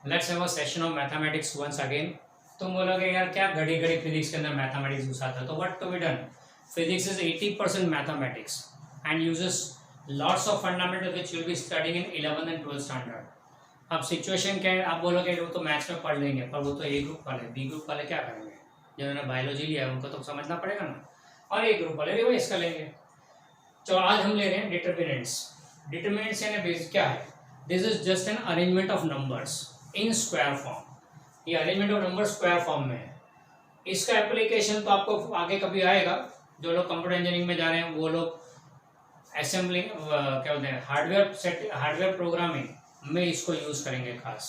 Let's have a session of mathematics once again. तुम बोलोगे यार क्या घड़ी घड़ी फिजिक्स के अंदर मैथमेटिक्स घुसाता है, तो what to be done. Physics is 80% mathematics and uses lots of fundamental which you will be studying in 11th and 12th standard. अब सिचुएशन क्या है, आप बोलोगे वो तो मैथ्स में पढ़ लेंगे, पर वो तो ए ग्रुप वाले, बी ग्रुप वाले क्या करेंगे? जिन्होंने बायोलॉजी लिया है उनको तो समझना पड़ेगा ना, और ए ग्रुप वाले रिवाइज कर लेंगे। तो आज हम ले रहे हैं डिटर्मिनेंट्स। डिटर्मिनेंट्स यानी बेस क्या है? This is just an arrangement of numbers in square form. ये arrangement of number square form में है। इसका एप्लीकेशन तो आपको आगे कभी आएगा। जो लोग कंप्यूटर इंजीनियरिंग में जा रहे हैं वो लोग असेंबलिंग क्या बोलते हैं, हार्डवेयर प्रोग्रामिंग में इसको यूज करेंगे खास।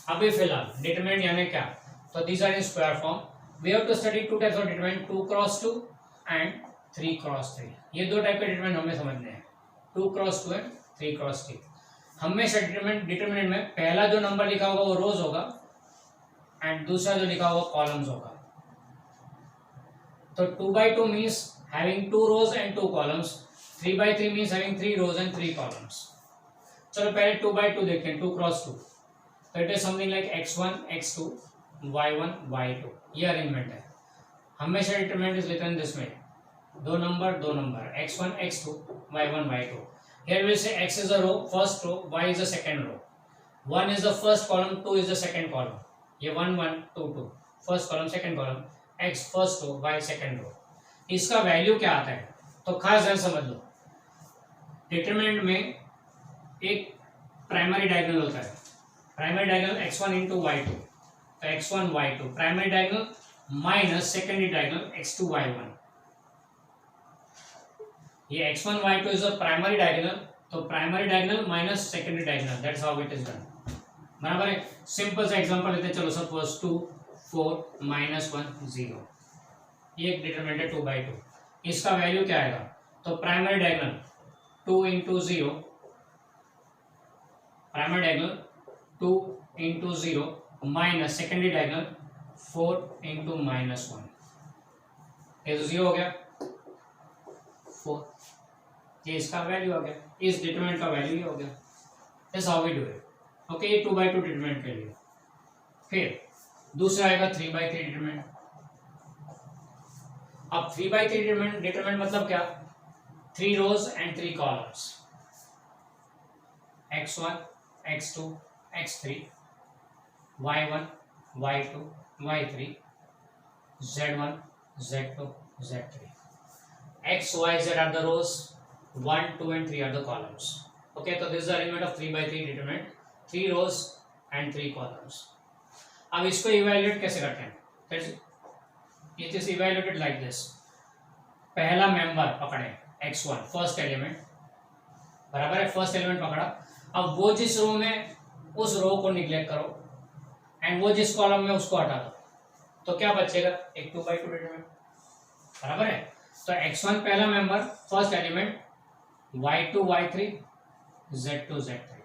अभी फिलहाल डिटरमिनेंट यानी क्या? तो these are in square form. We have to study two types of determinant, 2x2 and 3x3। ये दो टाइप के डिटरमिनेंट हमें समझने हैं, 2x2 एंड 3x3। हमेशा डिटरमिनेंट में पहला जो नंबर लिखा होगा वो रोज होगा एंड दूसरा जो लिखा होगा कॉलम्स होगा। तो 2x2 means having 2 rows and 2 columns, 3x3 means having 3 rows and 3 columns। चलो पहले 2x2 देखते हैं, 2x2। तो it is something like x1 x2 y1 y2। ये अरेंजमेंट है। हमेशा डिटरमिनेंट इज रिटन दिस में, दो number x1 x2 y1 y2। Here we say x is a row, first row, y is a second row, 1 is the first column, 2 is the second column। ये 1 1 2 2 first column second column, x first row y second row. इसका value क्या आता है तो खास ध्यान समझ लो। Determinant में एक प्राइमरी डायगोनल होता है। Primary diagonal x1 into y2, तो x1 y2 primary diagonal minus secondary diagonal x2 y1। ये x1 y2 is a primary diagonal, तो primary diagonal minus secondary diagonal, that's how it is done. बराबर है। Simple सा example लेते हैं, चलो suppose 2 4 -1 0। ये एक डिटरमिनेंट है 2x2। इसका वैल्यू क्या आएगा? तो primary diagonal 2 into 0, primary diagonal 2 into 0 minus secondary diagonal 4 into -1। ये तो 0 हो गया, 4। ये इसका वैल्यू हो गया, इस डिटरमिनेंट का वैल्यू ही हो गया। This how we do it. Okay, ये 2x2 डिटरमिनेंट के लिए। फिर दूसरा आएगा 3x3 डिटरमिनेंट। अब 3x3 डिटरमिनेंट मतलब क्या? 3 rows and 3 columns, x1 x2 x3 y1 y2 y3 z1 z2 z3। x y z are the rows, 1 2 and 3 are the columns। okay, so this is the arrangement of 3x3 determinant, 3 rows and 3 columns। अब इसको evaluate कैसे करते हैं? It is evaluated like this. पहला member पकड़े x1 first element, बराबर है, first element पकड़ा। अब वो जिस रो में, उस रो को निग्लेक्ट करो एंड वो जिस कॉलम में उसको हटा दो, तो क्या बचेगा? एक 2x2 डिटरमिनेंट, बराबर है। तो x1 पहला member first element, y2 y3 z2 z3,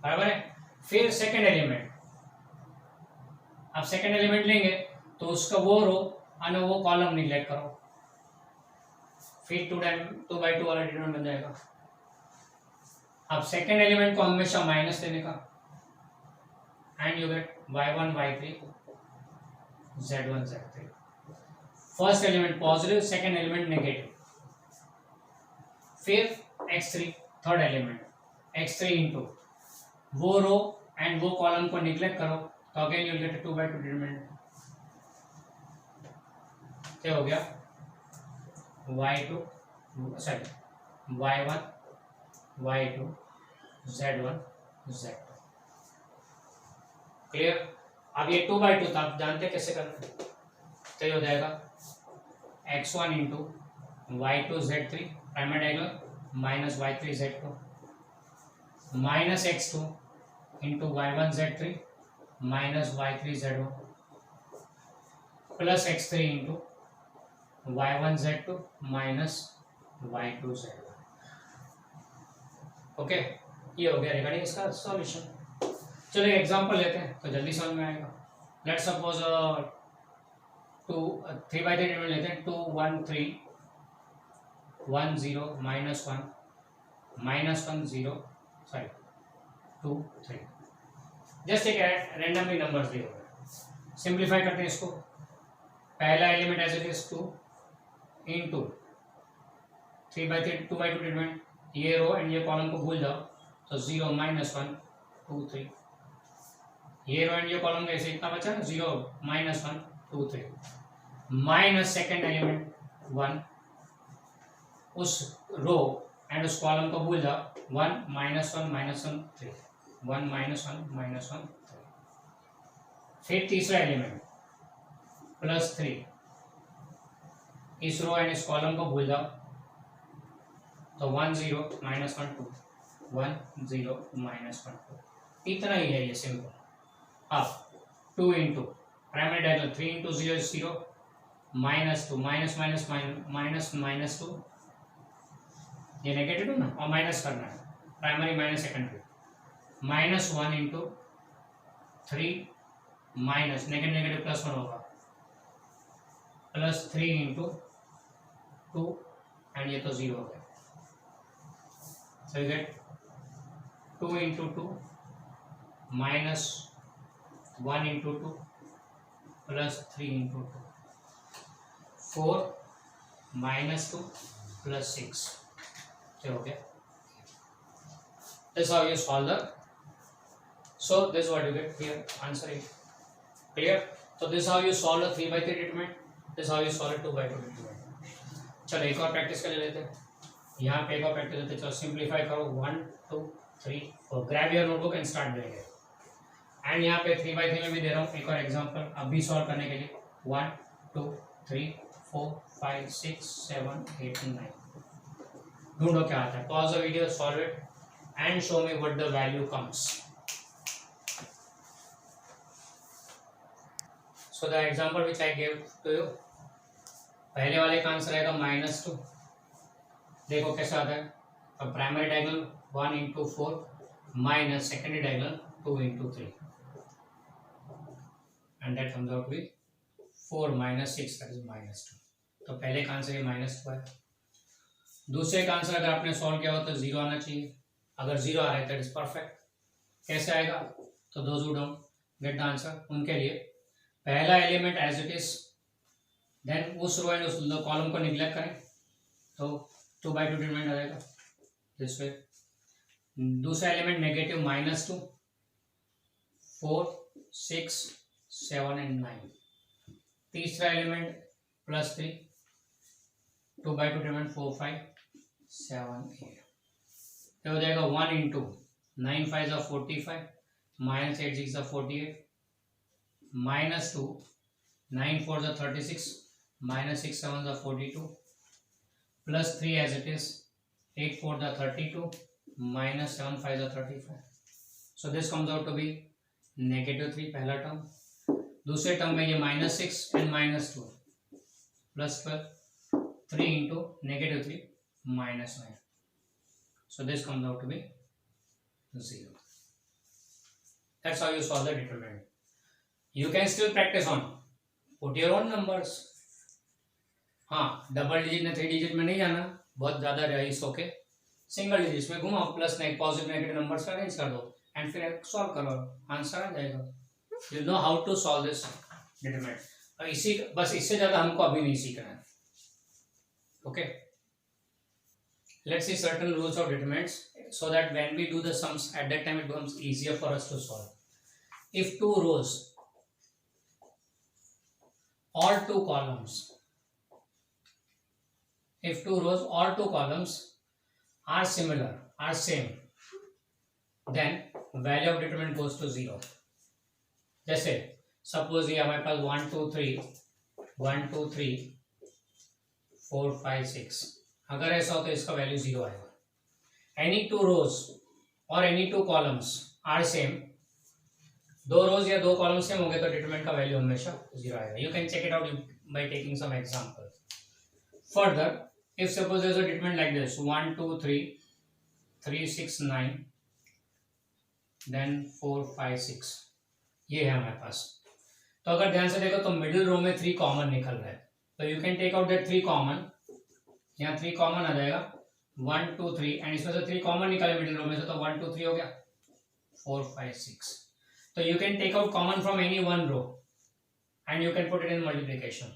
बराबर है। फिर सेकेंड एलिमेंट, अब सेकेंड एलिमेंट लेंगे तो उसका वो रो और वो कॉलम निग्लेक्ट करो, फिर 2x2 वाला डिटरमिनेंट बन जाएगा। अब सेकेंड एलिमेंट को हमेशा माइनस देने का and you get y1 y3 z1 z3। First element positive, second element negative. फिर x3 third element, x3 into वो रो एंड वो कॉलम को निग्लेक्ट करो, तो again you get 2x2 determinant. क्या हो गया? y2 sorry y1 y2 z1 z2। Clear? अब ये 2x2 था, आप जानते हैं कैसे करना है। तो ये हो जाएगा x1 into y2 z3 primary diagonal minus y3 z2 minus x2 into y1 z3 minus y3 z1 plus x3 into y1 z2 minus y2 z1। Okay, ये हो गया रिगार्डिंग इसका सॉल्यूशन। चलो एक एग्जांपल लेते हैं तो जल्दी समझ में आएगा। लेट्स सपोज 3x3 डिटरमिनेंट लेते हैं, 2 1 3 1 0 -1 -1 0 सॉरी 2 3। जस्ट एक रैंडमली नंबर्स दिए हुए हैं, सिंप्लीफाई करते हैं इसको। पहला element as it is 2 into 3/3 2/2 treatment, ये रो एंड ये कॉलम को भूल जाओ तो 0 -1 2 3, ये रो एंड ये कॉलम कैसे इतना बचा 0 -1 2 3 माइनस सेकेंड एलिमेंट 1, उस रो एंड उस कॉलम को भूल जाओ 1 -1 3 1 -1 3, फिर तीसरा एलिमेंट +3, इस रो एंड इस कॉलम को भूल जाओ तो 1 0 -1 2 1 0 -1 2, इतना ही है ये सिंपल। अब 2 into primary diagonal 3 into 0 is 0 -2 -2, ये नेगेटिव ना और माइनस करना है, primary minus secondary, -1 into 3 minus negative +1 होगा +3 इंटू 2 एंड ये तो 0 हो गया, so you get 2 into 2 -1 into 2 +3 into 2 4 -2 +6, हो गया। This is how you solve the, so this is what you get here, answer is clear। So this is how you solve the 3/3 treatment, this is how you solve it 2/2 treatment। चलो एक और practice कर लेते हैं, यहाँ पे एक और प्रैक्टिस लेते हैं। चलो सिंप्लीफाई करो 1 2 3 4, grab your notebook and start doing it. And यहाँ पे 3/3 में भी दे रहा हूँ एक और एग्जांपल अभी सॉल्व करने के लिए, 1 2 3 4 5 6 7 8 9, ढूंढो क्या आता है। Pause the video, solve it and show me what the value comes. So the example which I give to you, पहले वाले का आंसर आएगा -2, देखो कैसा आता है। अब primary diagonal 1 into 4 minus secondary diagonal 2 into 3 and that comes out with 4 -6 that is -2। तो पहले का आंसर ये -2 है। दूसरे का आंसर अगर आपने सॉल्व किया हो तो 0 आना चाहिए, अगर 0 आ रहा है दैट इज परफेक्ट। कैसे आएगा, तो those who don't get the answer उनके लिए पहला element as it is, then उस रो एंड उस कॉलम को निग्लेक्ट करें तो 2/2 ट्रीटमेंट आ जाएगा दिस वे। दूसरा एलिमेंट नेगेटिव -2 4 6 7 एंड 9, तीसरा एलिमेंट +3 2/2 ट्रीटमेंट 4 5 7 8, तो हो जाएगा 1 into 9 5 45 -8 6 48 -2 9 4 36 -6 7 42 +3 as it is 8 4 32 -7 5 35, so this comes out to be -3 पहला टर्म। दूसरे टर्म में ये -6 and -2 +12 3 into -3 -9, so this comes out to be 0। That's how you solve the determinant। You can still practice on, put your own numbers। हाँ, double digit में 3 digit में नहीं जाना, बहुत ज्यादा रईस होके सिंगल डिजिट में घुमाओ, प्लस पॉजिटिव नेगेटिव नंबर्स का अरेंज कर दो एंड फिर सॉल्व करो, आंसर आ जाएगा। You know how to solve this determinant, और इसी बस इससे ज्यादा हमको अभी नहीं सीखना है। Okay, let's see certain rules of determinants so that when we do the sums at that time it becomes easier for us to solve। if two rows or two columns are similar, are same, then value of determinant goes to 0। जैसे suppose ये हमारे पास 1 2 3 4 5 6, अगर ऐसा हो तो इसका value 0 आएगा। Any two rows और any two columns are same, दो रोज या दो कॉलम सेम होंगे तो डिटरमिनेंट का वैल्यू हमेशा 0 आएगा। You can check it out by taking some example. Further if suppose there is a determinant like this 1 2 3 3 6 9 then 4 5 6, ये है हमारे पास। तो अगर ध्यान से देखो तो मिडिल रो में 3 कॉमन निकल रहा है, तो you can take out that 3 common, यहाँ 3 कॉमन आ जाएगा 1 2 3 एंड इसमें से 3 कॉमन निकाले मिडिल रो में से, तो 1 2 3 हो गया 4 5 6। तो you can take out common from any one row and you can put it in multiplication,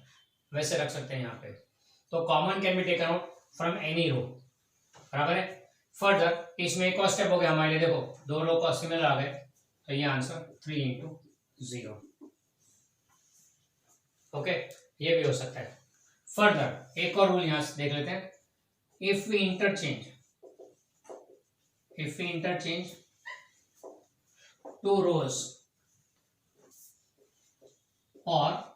वैसे रख सकते हैं यहाँ पे। तो common can be taken out from any row, बराबर है। फर्दर इसमें एक और स्टेप हो गया हमारे लिए, देखो दो रो को सिमिलर आ गए, तो ये आंसर 3 इंटू 0। ओके, ये भी हो सकता है। फर्दर एक और रूल यहां से देख लेते हैं, if we interchange to rows और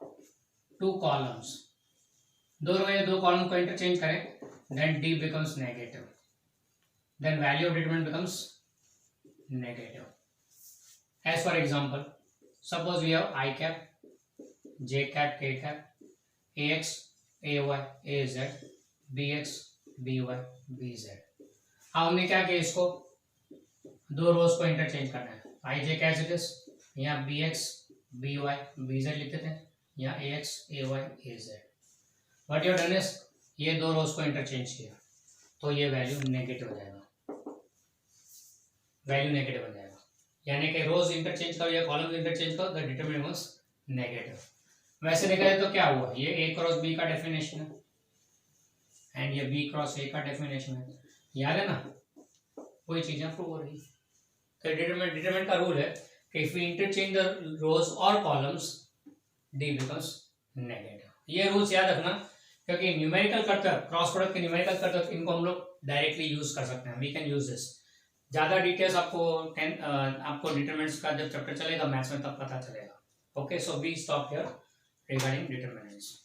टू कॉलम्स, दो रो या दो कॉलम को इंटरचेंज करें, then d becomes negative, then value of determinant becomes negative. As for example, suppose we have I cap, J cap, K cap, AX, AY, AZ, BX, BY, BZ। अब हमने क्या किया, इसको दो रोज को इंटरचेंज करना है। आई जे कैसे इट इज, यहाँ BX, BY, BZ लिखते थे, यहाँ AX, AY, AZ। What you done is, ये दो रोज को इंटरचेंज किया, तो ये वैल्यू नेगेटिव हो जाएगा, वैल्यू नेगेटिव बन जाएगा। यानी कि रोज इंटरचेंज करो या कॉलम इंटरचेंज करो, द डिटरमिनेंट वाज नेगेटिव। वैसे देखा जाए तो क्या हुआ, ये A क्रॉस B का डेफिनेशन है एंड ये B क्रॉस A का डेफिनेशन है, याद है ना, कोई चीजें प्रूव हो रही है। तो डिटरमिनेंट का रूल है कि इफ वी इंटरचेंज द रोज और कॉलम्स, D बिकम्स नेगेटिव। ये रूल्स याद रखना, क्योंकि न्यूमेरिकल करते हैं, क्रॉस प्रोडक्ट के न्यूमेरिकल करते हैं, इनको हम लोग डायरेक्टली यूज कर सकते हैं, वी कैन यूज दिस। ज़्यादा डिटेल्स आपको डिटरमिनेंट्स का जब चैप्टर चलेगा मैथ्स में तब पता चलेगा। Okay, so we stop here regarding determinants.